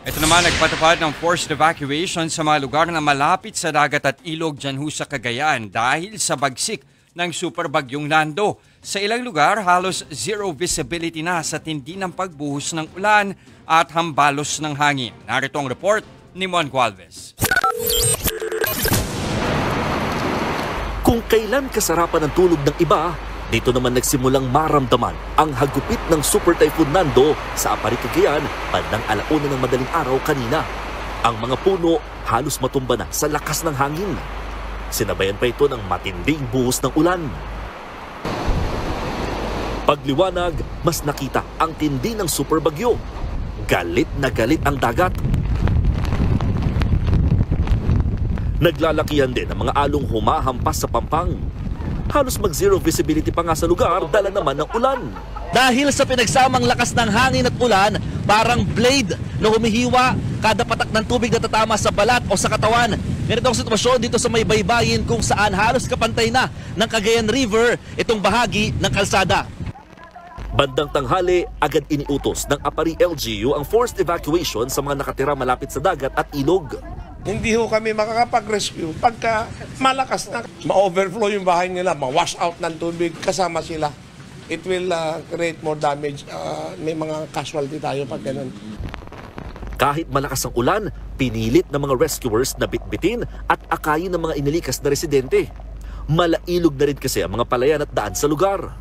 Ito naman, nagpatupad ng forced evacuation sa mga lugar na malapit sa dagat at ilog dyan ho sa Cagayan dahil sa bagsik ng superbagyong Nando. Sa ilang lugar, halos zero visibility na sa tindi ng pagbuhos ng ulan at hambalos ng hangin. Narito ang report ni Mon Gualvez. Kung kailan kasarapan ang tulog ng iba, dito naman nagsimulang maramdaman ang hagupit ng Super Typhoon Nando sa Apari, Cagayan bandang 1:00 ng madaling araw kanina. Ang mga puno halos matumba na sa lakas ng hangin. Sinabayan pa ito ng matinding buhos ng ulan. Pagliwanag, mas nakita ang tindi ng super bagyo. Galit na galit ang dagat. Naglalakihan din ang mga along humahampas sa pampang. Halos mag-zero visibility pa nga sa lugar, dala naman ng ulan. Dahil sa pinagsamang lakas ng hangin at ulan, parang blade na humihiwa kada patak ng tubig na tatama sa balat o sa katawan. Ganito ang sitwasyon dito sa may baybayin kung saan halos kapantay na ng Cagayan River itong bahagi ng kalsada. Bandang tanghali, agad iniutos ng Apari LGU ang forced evacuation sa mga nakatira malapit sa dagat at ilog. Hindi ho kami makakapag-rescue pagka malakas na ma-overflow yung bahay nila, ma-wash out ng tubig, kasama sila. It will create more damage. May mga casualty tayo pag ganun. Kahit malakas ang ulan, pinilit ng mga rescuers na bitbitin at akayin ng mga inilikas na residente. Malailog na rin kasi ang mga palayan at daan sa lugar.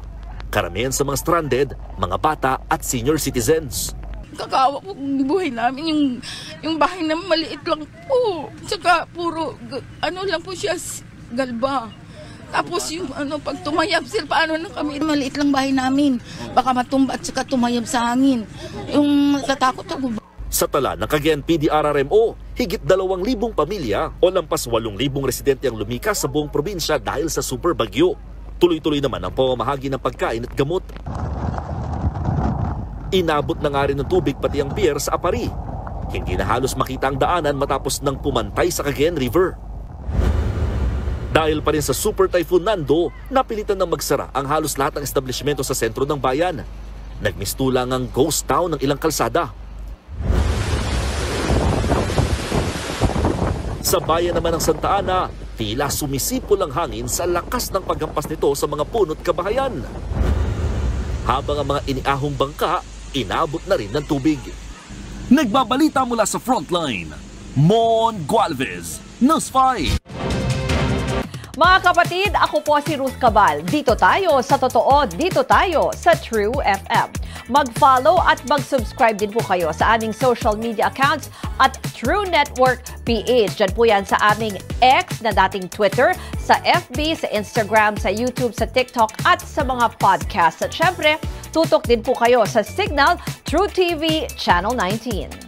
Karamihan sa mga stranded, mga bata at senior citizens. Kakaawa po ang buhay namin. Yung bahay namin maliit lang po. Tsaka puro, lang po siya, galba. Tapos yung pag tumayab sila, paano na kami? Maliit lang bahay namin. Baka matumba at saka tumayab sa hangin. Yung natatakot ako. Sa tala ng Cagayan PDRRMO, higit 2,000 pamilya o lampas 8,000 residente ang lumikas sa buong probinsya dahil sa super bagyo. Tuloy-tuloy naman ang pamamahagi ng pagkain at gamot. Inabot na nga rin ng tubig pati ang pier sa Apari. Hindi na halos makita ang daanan matapos nang pumantay sa Cagayan River. Dahil pa rin sa Super Typhoon Nando, napilitan ng magsara ang halos lahat ng establishmento sa sentro ng bayan. Nagmistulang ang ghost town ng ilang kalsada. Sa bayan naman ng Santa Ana, tila sumisipol ang hangin sa lakas ng paghampas nito sa mga puno't kabahayan. Habang ang mga iniahong bangka, inabot na rin ng tubig. Nagbabalita mula sa frontline, Mon Gualvez, News 5. Mga kapatid, ako po si Ruth Cabal. Dito tayo sa totoo, dito tayo sa True FM. Mag-follow at mag-subscribe din po kayo sa aming social media accounts at True Network PH. Diyan po yan sa aming X na dating Twitter, sa FB, sa Instagram, sa YouTube, sa TikTok at sa mga podcast. At syempre, tutok din po kayo sa Signal True TV Channel 19.